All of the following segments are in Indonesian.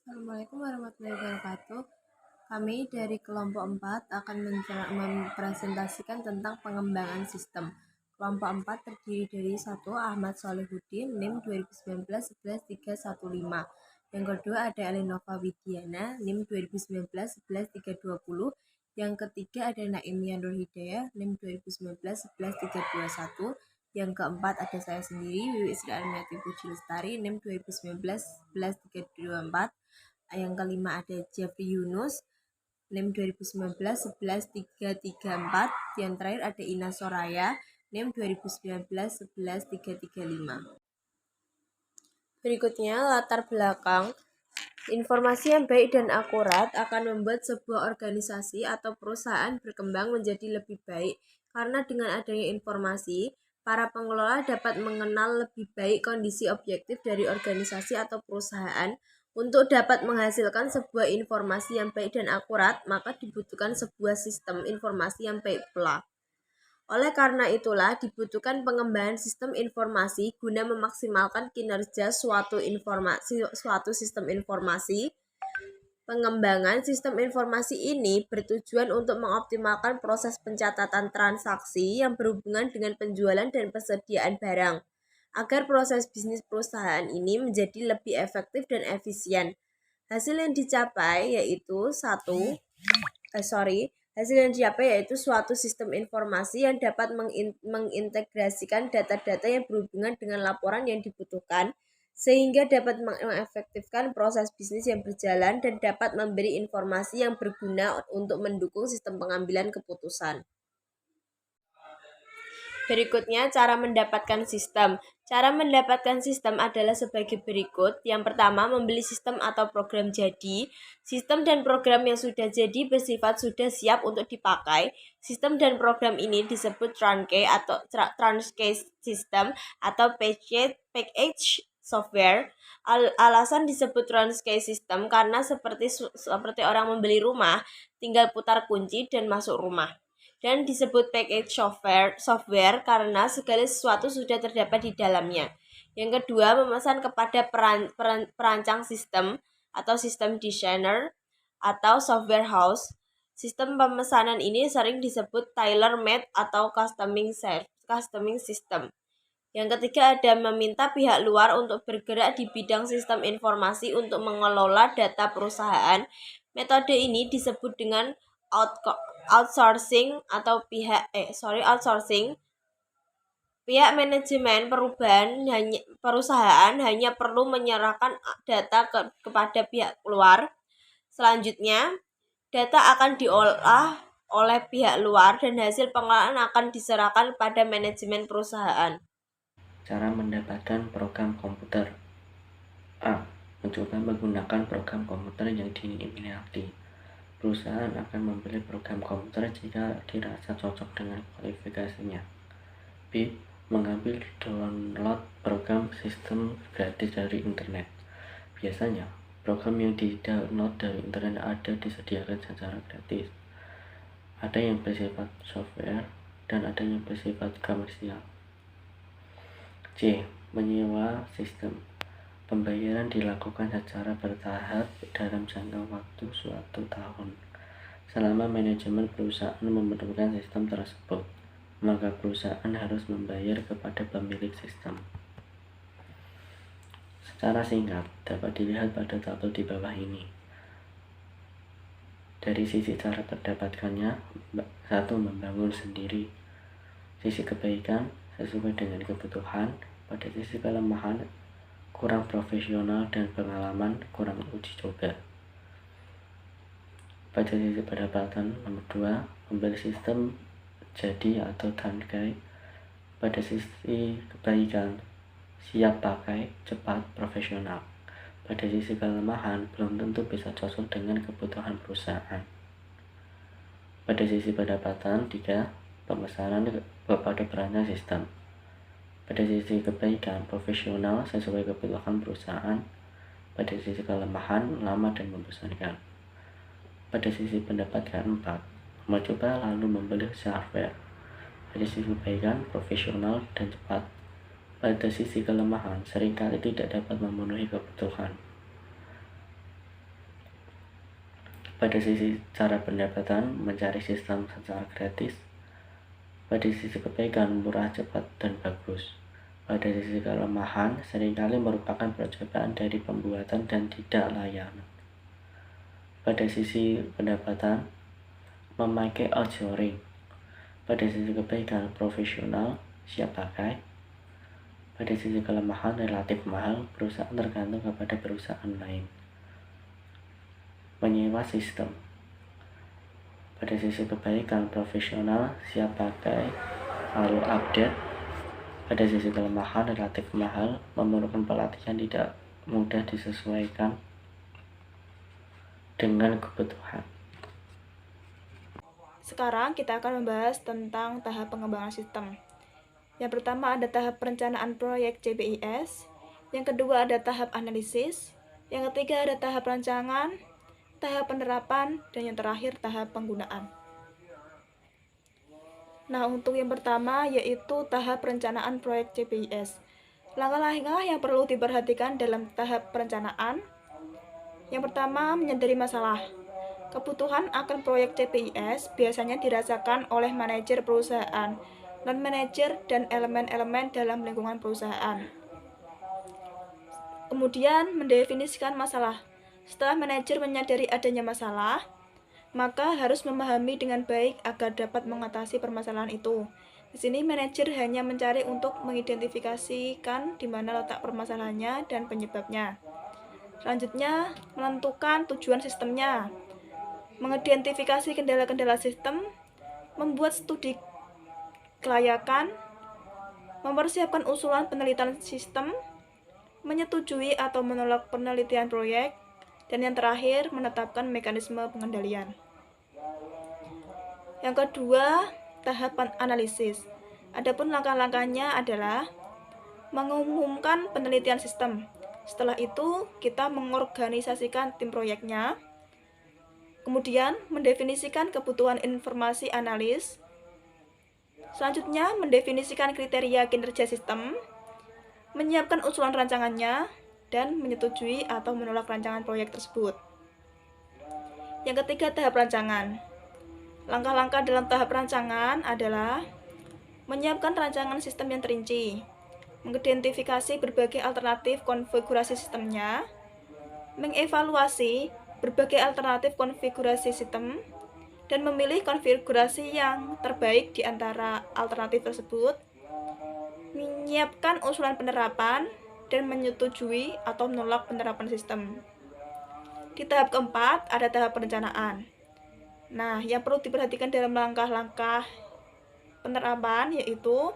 Assalamualaikum warahmatullahi wabarakatuh. Kami dari kelompok 4 akan mempresentasikan tentang pengembangan sistem. Kelompok 4 terdiri dari 1. Ahmad Solihuddin, NIM 2019-11315. Yang kedua ada Elinova Widiana, NIM 2019-11320. Yang ketiga ada Naimia Nur Hidayah, NIM 2019-11321. Yang keempat ada saya sendiri, Wiwi Sri Armiati Puji Lestari, NIM 2019-11324. Yang kelima ada Jeffrey Yunus, NIM 2019-11334. Yang terakhir ada Ina Soraya, NIM 2019-11335. Berikutnya latar belakang. Informasi yang baik dan akurat akan membuat sebuah organisasi atau perusahaan berkembang menjadi lebih baik. Karena dengan adanya informasi, para pengelola dapat mengenal lebih baik kondisi objektif dari organisasi atau perusahaan. Untuk dapat menghasilkan sebuah informasi yang baik dan akurat, maka dibutuhkan sebuah sistem informasi yang baik pula. Oleh karena itulah dibutuhkan pengembangan sistem informasi guna memaksimalkan kinerja suatu sistem informasi. Pengembangan sistem informasi ini bertujuan untuk mengoptimalkan proses pencatatan transaksi yang berhubungan dengan penjualan dan persediaan barang, agar proses bisnis perusahaan ini menjadi lebih efektif dan efisien. Hasil yang dicapai yaitu suatu sistem informasi yang dapat mengintegrasikan data-data yang berhubungan dengan laporan yang dibutuhkan, sehingga dapat mengefektifkan proses bisnis yang berjalan dan dapat memberi informasi yang berguna untuk mendukung sistem pengambilan keputusan. Berikutnya, cara mendapatkan sistem. Cara mendapatkan sistem adalah sebagai berikut. Yang pertama, membeli sistem atau program jadi. Sistem dan program yang sudah jadi bersifat sudah siap untuk dipakai. Sistem dan program ini disebut turnkey system atau package software. Alasan disebut turnkey system karena seperti orang membeli rumah, tinggal putar kunci dan masuk rumah. Dan disebut package software karena segala sesuatu sudah terdapat di dalamnya. Yang kedua, memesan kepada perancang sistem atau sistem designer atau software house. Sistem pemesanan ini sering disebut tailor-made atau customing system. Yang ketiga ada meminta pihak luar untuk bergerak di bidang sistem informasi untuk mengelola data perusahaan. Metode ini disebut dengan outsourcing atau outsourcing. Pihak manajemen perusahaan hanya perlu menyerahkan data kepada pihak luar. Selanjutnya, data akan diolah oleh pihak luar dan hasil pengelolaan akan diserahkan pada manajemen perusahaan. Cara mendapatkan program komputer. A. Mencoba menggunakan program komputer yang diminati. Perusahaan akan membeli program komputer jika dirasa cocok dengan kualifikasinya. B. Mengambil download program sistem gratis dari internet. Biasanya, program yang di-download dari internet ada disediakan secara gratis. Ada yang bersifat software dan ada yang bersifat komersial. C. Menyewa sistem. Pembayaran dilakukan secara bertahap dalam jangka waktu suatu tahun. Selama manajemen perusahaan memerlukan sistem tersebut, maka perusahaan harus membayar kepada pemilik sistem. Secara singkat, dapat dilihat pada tabel di bawah ini. Dari sisi cara mendapatkannya, 1. Membangun sendiri. Sisi kebaikan sesuai dengan kebutuhan. Pada sisi kelemahan, kurang profesional dan pengalaman kurang uji coba. Pada sisi pendapatan, nomor 2, membeli sistem jadi atau turnkey. Pada sisi kebaikan, siap pakai, cepat, profesional. Pada sisi kelemahan, belum tentu bisa cocok dengan kebutuhan perusahaan. Pada sisi pendapatan, 3, pemesanan kepada perancang sistem. Pada sisi kebaikan, profesional sesuai kebutuhan perusahaan. Pada sisi kelemahan, lama dan membosankan. Pada sisi pendapatan, 4, mencoba lalu membeli software. Pada sisi kebaikan, profesional dan cepat. Pada sisi kelemahan, seringkali tidak dapat memenuhi kebutuhan. Pada sisi cara pendapatan, mencari sistem secara gratis. Pada sisi kebaikan, murah, cepat, dan bagus. Pada sisi kelemahan, seringkali merupakan percobaan dari pembuatan dan tidak layanan. Pada sisi pendapatan, memakai outsourcing. Pada sisi kebaikan, profesional, siap pakai. Pada sisi kelemahan, relatif mahal, perusahaan tergantung kepada perusahaan lain. Menyewa sistem. Pada sisi kebaikan, profesional, siap pakai, lalu update. Pada sisi kelemahan, relatif mahal, memerlukan pelatihan, tidak mudah disesuaikan dengan kebutuhan. Sekarang kita akan membahas tentang tahap pengembangan sistem. Yang pertama ada tahap perencanaan proyek CBIS, yang kedua ada tahap analisis, yang ketiga ada tahap rancangan, tahap penerapan, dan yang terakhir tahap penggunaan. Nah, untuk yang pertama yaitu tahap perencanaan proyek CBIS. Langkah-langkah yang perlu diperhatikan dalam tahap perencanaan. Yang pertama, menyadari masalah. Kebutuhan akan proyek CBIS biasanya dirasakan oleh manajer perusahaan, non-manajer, dan elemen-elemen dalam lingkungan perusahaan. Kemudian, mendefinisikan masalah. Setelah manajer menyadari adanya masalah, maka harus memahami dengan baik agar dapat mengatasi permasalahan itu. Di sini manajer hanya mencari untuk mengidentifikasikan di mana letak permasalahannya dan penyebabnya. Selanjutnya, menentukan tujuan sistemnya. Mengidentifikasi kendala-kendala sistem, membuat studi kelayakan, mempersiapkan usulan penelitian sistem, menyetujui atau menolak penelitian proyek, dan yang terakhir menetapkan mekanisme pengendalian. Yang kedua, tahapan analisis. Adapun langkah-langkahnya adalah mengumumkan penelitian sistem. Setelah itu, kita mengorganisasikan tim proyeknya. Kemudian, mendefinisikan kebutuhan informasi analis. Selanjutnya, mendefinisikan kriteria kinerja sistem, menyiapkan usulan rancangannya, dan menyetujui atau menolak rancangan proyek tersebut. Yang ketiga, tahap rancangan. Langkah-langkah dalam tahap rancangan adalah menyiapkan rancangan sistem yang terinci, mengidentifikasi berbagai alternatif konfigurasi sistemnya, mengevaluasi berbagai alternatif konfigurasi sistem, dan memilih konfigurasi yang terbaik di antara alternatif tersebut, menyiapkan usulan penerapan, dan menyetujui atau menolak penerapan sistem. Di tahap keempat, ada tahap perencanaan. Nah, yang perlu diperhatikan dalam langkah-langkah penerapan yaitu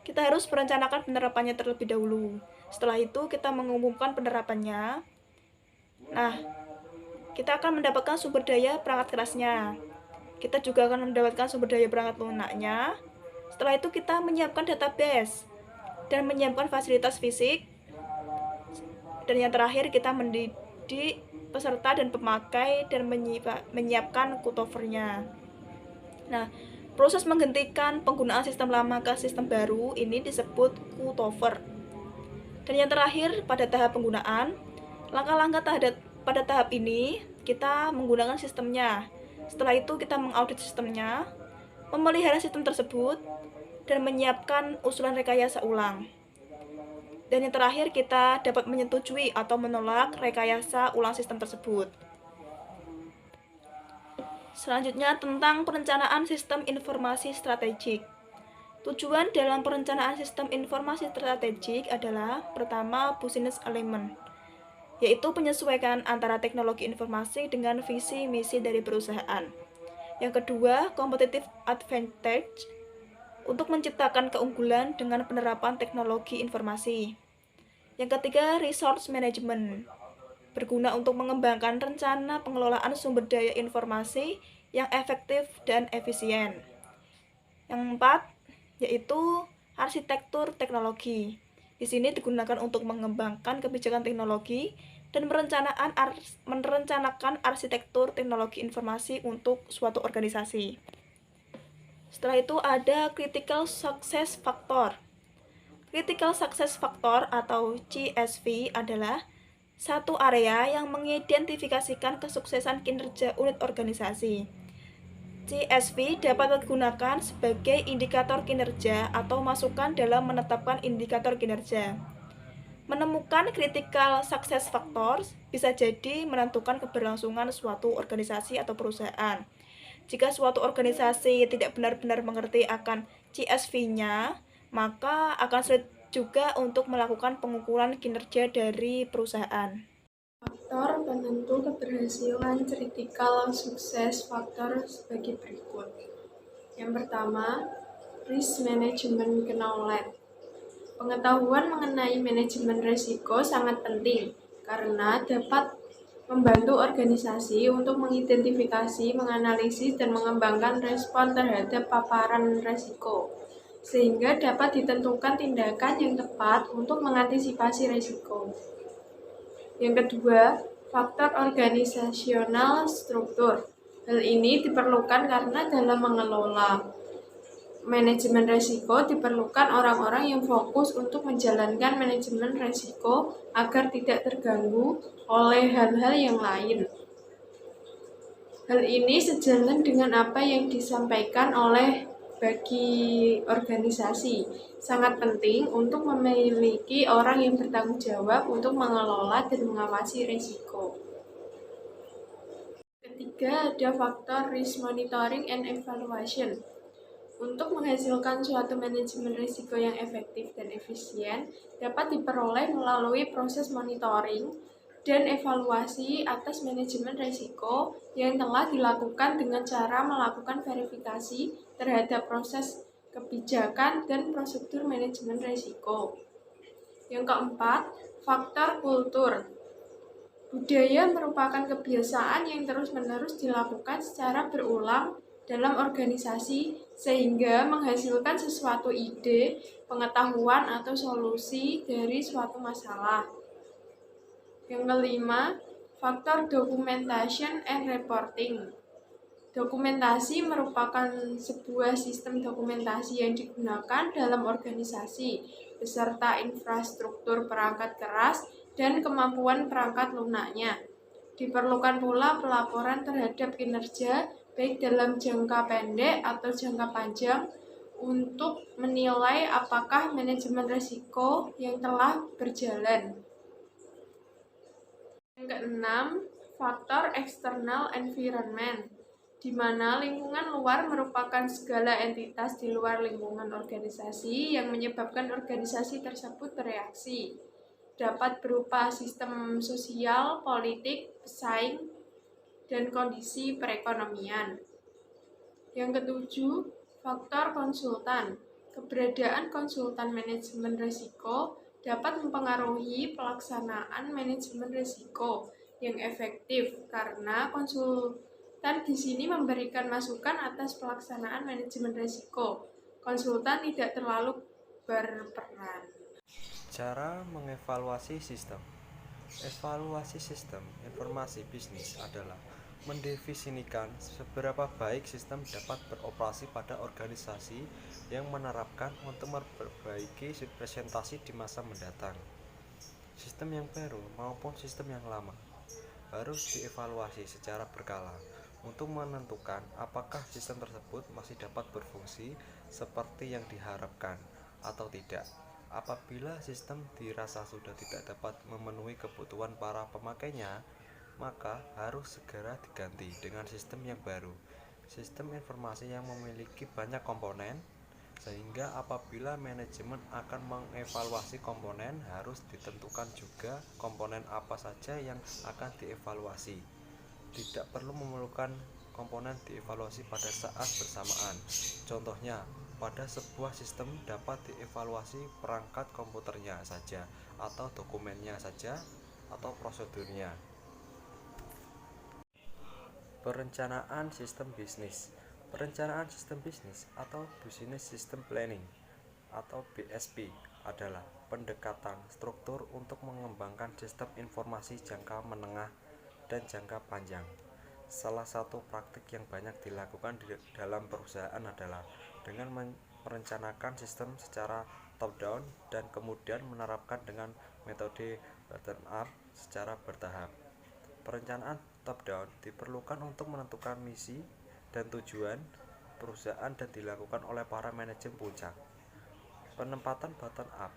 kita harus merencanakan penerapannya terlebih dahulu. Setelah itu, kita mengumumkan penerapannya. Nah, kita akan mendapatkan sumber daya perangkat kerasnya. Kita juga akan mendapatkan sumber daya perangkat lunaknya. Setelah itu kita menyiapkan database dan menyiapkan fasilitas fisik. Dan yang terakhir kita mendidik peserta dan pemakai dan menyiapkan cutover-nya. Nah, proses menghentikan penggunaan sistem lama ke sistem baru ini disebut cutover. Dan yang terakhir pada tahap penggunaan, langkah-langkah pada tahap ini kita menggunakan sistemnya. Setelah itu kita mengaudit sistemnya, memelihara sistem tersebut, dan menyiapkan usulan rekayasa ulang. Dan yang terakhir kita dapat menyetujui atau menolak rekayasa ulang sistem tersebut. Selanjutnya tentang perencanaan sistem informasi strategik. Tujuan dalam perencanaan sistem informasi strategik adalah pertama, business alignment, yaitu penyesuaian antara teknologi informasi dengan visi misi dari perusahaan. Yang kedua, competitive advantage, untuk menciptakan keunggulan dengan penerapan teknologi informasi. Yang ketiga, resource management, berguna untuk mengembangkan rencana pengelolaan sumber daya informasi yang efektif dan efisien. Yang keempat, yaitu arsitektur teknologi. Di sini digunakan untuk mengembangkan kebijakan teknologi dan merencanakan arsitektur teknologi informasi untuk suatu organisasi. Setelah itu ada critical success factor. Critical success factor atau CSV adalah satu area yang mengidentifikasikan kesuksesan kinerja unit organisasi. CSV dapat digunakan sebagai indikator kinerja atau masukan dalam menetapkan indikator kinerja. Menemukan critical success factors bisa jadi menentukan keberlangsungan suatu organisasi atau perusahaan. Jika suatu organisasi tidak benar-benar mengerti akan CSV-nya, maka akan sulit juga untuk melakukan pengukuran kinerja dari perusahaan. Faktor penentu keberhasilan critical success factor sebagai berikut. Yang pertama, risk management knowledge. Pengetahuan mengenai manajemen risiko sangat penting karena dapat membantu organisasi untuk mengidentifikasi, menganalisis, dan mengembangkan respon terhadap paparan risiko, sehingga dapat ditentukan tindakan yang tepat untuk mengantisipasi risiko. Yang kedua, faktor organisasional struktur. Hal ini diperlukan karena dalam mengelola manajemen risiko diperlukan orang-orang yang fokus untuk menjalankan manajemen risiko agar tidak terganggu oleh hal-hal yang lain. Hal ini sejalan dengan apa yang disampaikan oleh bagi organisasi. Sangat penting untuk memiliki orang yang bertanggung jawab untuk mengelola dan mengawasi risiko. Ketiga, ada faktor risk monitoring and evaluation. Untuk menghasilkan suatu manajemen risiko yang efektif dan efisien, dapat diperoleh melalui proses monitoring dan evaluasi atas manajemen risiko yang telah dilakukan dengan cara melakukan verifikasi terhadap proses kebijakan dan prosedur manajemen risiko. Yang keempat, faktor kultur. Budaya merupakan kebiasaan yang terus-menerus dilakukan secara berulang dalam organisasi sehingga menghasilkan sesuatu ide, pengetahuan, atau solusi dari suatu masalah. Yang kelima, faktor documentation and reporting. Dokumentasi merupakan sebuah sistem dokumentasi yang digunakan dalam organisasi beserta infrastruktur perangkat keras dan kemampuan perangkat lunaknya. Diperlukan pula pelaporan terhadap kinerja baik dalam jangka pendek atau jangka panjang untuk menilai apakah manajemen risiko yang telah berjalan. Yang keenam, faktor external environment, di mana lingkungan luar merupakan segala entitas di luar lingkungan organisasi yang menyebabkan organisasi tersebut bereaksi. Dapat berupa sistem sosial, politik, pesaing, dan kondisi perekonomian. Yang ketujuh, faktor konsultan. Keberadaan konsultan manajemen risiko dapat mempengaruhi pelaksanaan manajemen risiko yang efektif karena konsultan di sini memberikan masukan atas pelaksanaan manajemen risiko. Konsultan tidak terlalu berperan. Cara mengevaluasi sistem. Evaluasi sistem informasi bisnis adalah mendefinisikan seberapa baik sistem dapat beroperasi pada organisasi yang menerapkan untuk memperbaiki presentasi di masa mendatang. Sistem yang baru maupun sistem yang lama harus dievaluasi secara berkala untuk menentukan apakah sistem tersebut masih dapat berfungsi seperti yang diharapkan atau tidak. Apabila sistem dirasa sudah tidak dapat memenuhi kebutuhan para pemakainya, maka harus segera diganti dengan sistem yang baru. Sistem informasi yang memiliki banyak komponen, sehingga apabila manajemen akan mengevaluasi komponen, harus ditentukan juga komponen apa saja yang akan dievaluasi. Tidak perlu memerlukan komponen dievaluasi pada saat bersamaan. Contohnya, pada sebuah sistem dapat dievaluasi perangkat komputernya saja, atau dokumennya saja, atau prosedurnya. Perencanaan sistem bisnis. Perencanaan sistem bisnis atau Business System Planning atau BSP adalah pendekatan struktur untuk mengembangkan sistem informasi jangka menengah dan jangka panjang. Salah satu praktik yang banyak dilakukan di dalam perusahaan adalah dengan merencanakan sistem secara top down dan kemudian menerapkan dengan metode bottom up secara bertahap. Perencanaan top-down diperlukan untuk menentukan misi dan tujuan perusahaan dan dilakukan oleh para manajer puncak. Penempatan bottom-up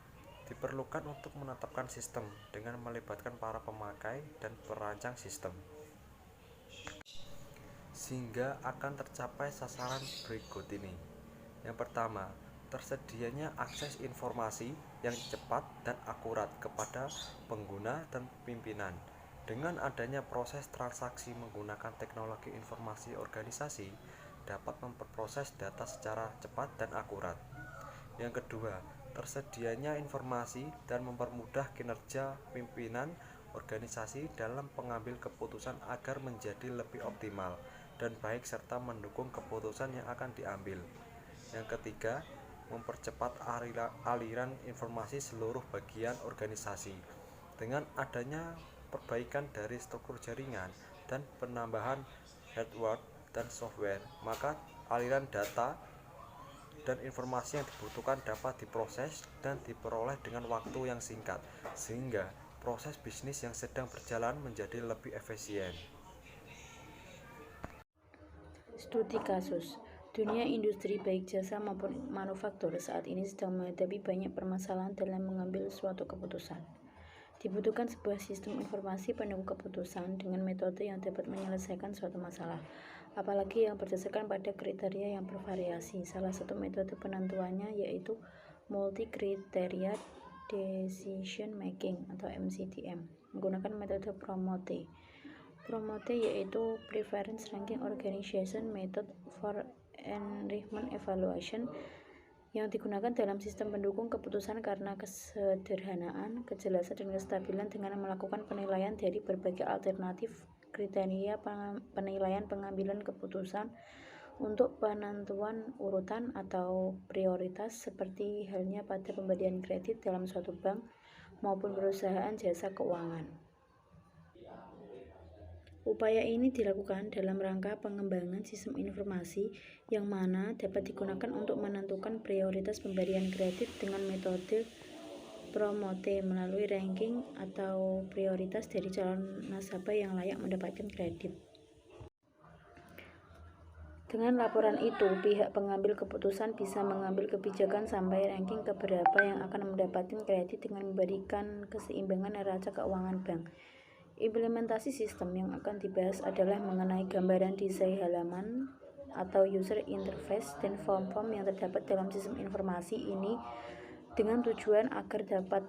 diperlukan untuk menetapkan sistem dengan melibatkan para pemakai dan perancang sistem, sehingga akan tercapai sasaran berikut ini. Yang pertama, tersedianya akses informasi yang cepat dan akurat kepada pengguna dan pimpinan. Dengan adanya proses transaksi menggunakan teknologi informasi organisasi dapat memperproses data secara cepat dan akurat. Yang kedua, tersedianya informasi dan mempermudah kinerja pimpinan organisasi dalam pengambil keputusan agar menjadi lebih optimal dan baik serta mendukung keputusan yang akan diambil. Yang ketiga, mempercepat aliran informasi seluruh bagian organisasi. Dengan adanya perbaikan dari struktur jaringan dan penambahan hardware dan software, maka aliran data dan informasi yang dibutuhkan dapat diproses dan diperoleh dengan waktu yang singkat, sehingga proses bisnis yang sedang berjalan menjadi lebih efisien. Studi kasus. Dunia industri baik jasa maupun manufaktur saat ini sedang menghadapi banyak permasalahan dalam mengambil suatu keputusan. Dibutuhkan sebuah sistem informasi pendukung keputusan dengan metode yang dapat menyelesaikan suatu masalah, apalagi yang berdasarkan pada kriteria yang bervariasi. Salah satu metode penentuannya yaitu Multi-Criteria Decision Making atau MCDM, menggunakan metode PROMOTE. PROMOTE yaitu Preference Ranking Organization Method for Enrichment Evaluation, yang digunakan dalam sistem pendukung keputusan karena kesederhanaan, kejelasan, dan kestabilan dengan melakukan penilaian dari berbagai alternatif kriteria penilaian pengambilan keputusan untuk penentuan urutan atau prioritas, seperti halnya pada pemberian kredit dalam suatu bank maupun perusahaan jasa keuangan. Upaya ini dilakukan dalam rangka pengembangan sistem informasi yang mana dapat digunakan untuk menentukan prioritas pemberian kredit dengan metode PROMOTE melalui ranking atau prioritas dari calon nasabah yang layak mendapatkan kredit. Dengan laporan itu, pihak pengambil keputusan bisa mengambil kebijakan sampai ranking keberapa yang akan mendapatkan kredit dengan memberikan keseimbangan neraca keuangan bank. Implementasi sistem yang akan dibahas adalah mengenai gambaran desain halaman atau user interface dan form-form yang terdapat dalam sistem informasi ini dengan tujuan agar dapat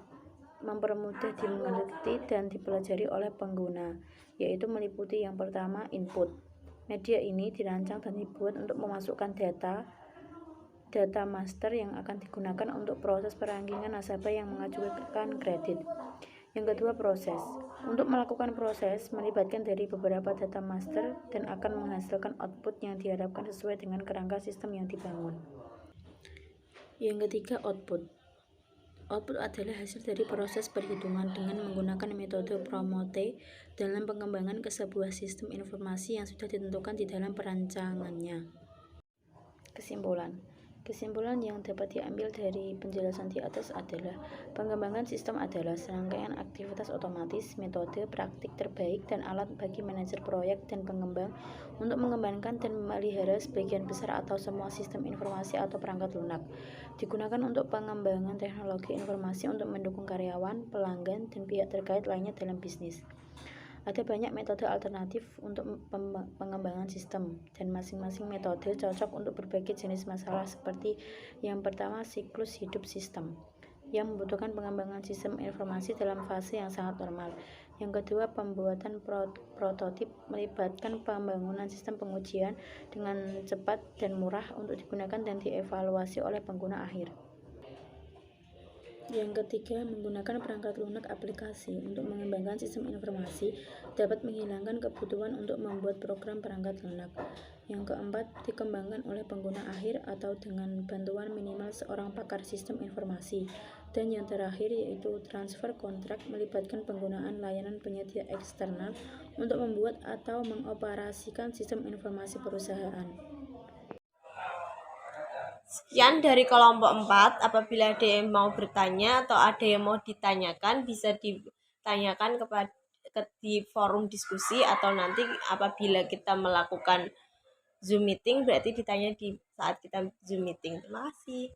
mempermudah dimengerti dan dipelajari oleh pengguna, yaitu meliputi yang pertama, input. Media ini dirancang dan dibuat untuk memasukkan data master yang akan digunakan untuk proses perankingan nasabah yang mengajukan kredit. Yang kedua, proses. Untuk melakukan proses, melibatkan dari beberapa data master dan akan menghasilkan output yang diharapkan sesuai dengan kerangka sistem yang dibangun. Yang ketiga, output. Output adalah hasil dari proses perhitungan dengan menggunakan metode PROMOTE dalam pengembangan ke sebuah sistem informasi yang sudah ditentukan di dalam perancangannya. Kesimpulan yang dapat diambil dari penjelasan di atas adalah pengembangan sistem adalah serangkaian aktivitas otomatis, metode, praktik terbaik, dan alat bagi manajer proyek dan pengembang untuk mengembangkan dan memelihara sebagian besar atau semua sistem informasi atau perangkat lunak. Digunakan untuk pengembangan teknologi informasi untuk mendukung karyawan, pelanggan, dan pihak terkait lainnya dalam bisnis. Ada banyak metode alternatif untuk pengembangan sistem, dan masing-masing metode cocok untuk berbagai jenis masalah, seperti yang pertama, siklus hidup sistem, yang membutuhkan pengembangan sistem informasi dalam fase yang sangat normal. Yang kedua, pembuatan prototip melibatkan pembangunan sistem pengujian dengan cepat dan murah untuk digunakan dan dievaluasi oleh pengguna akhir. Yang ketiga, menggunakan perangkat lunak aplikasi untuk mengembangkan sistem informasi dapat menghilangkan kebutuhan untuk membuat program perangkat lunak. Yang keempat, dikembangkan oleh pengguna akhir atau dengan bantuan minimal seorang pakar sistem informasi. Dan yang terakhir yaitu transfer kontrak, melibatkan penggunaan layanan penyedia eksternal untuk membuat atau mengoperasikan sistem informasi perusahaan. Sekian dari kelompok 4. Apabila ada yang mau bertanya atau ada yang mau ditanyakan, bisa ditanyakan di forum diskusi, atau nanti apabila kita melakukan Zoom meeting berarti ditanya di saat kita Zoom meeting. Terima kasih.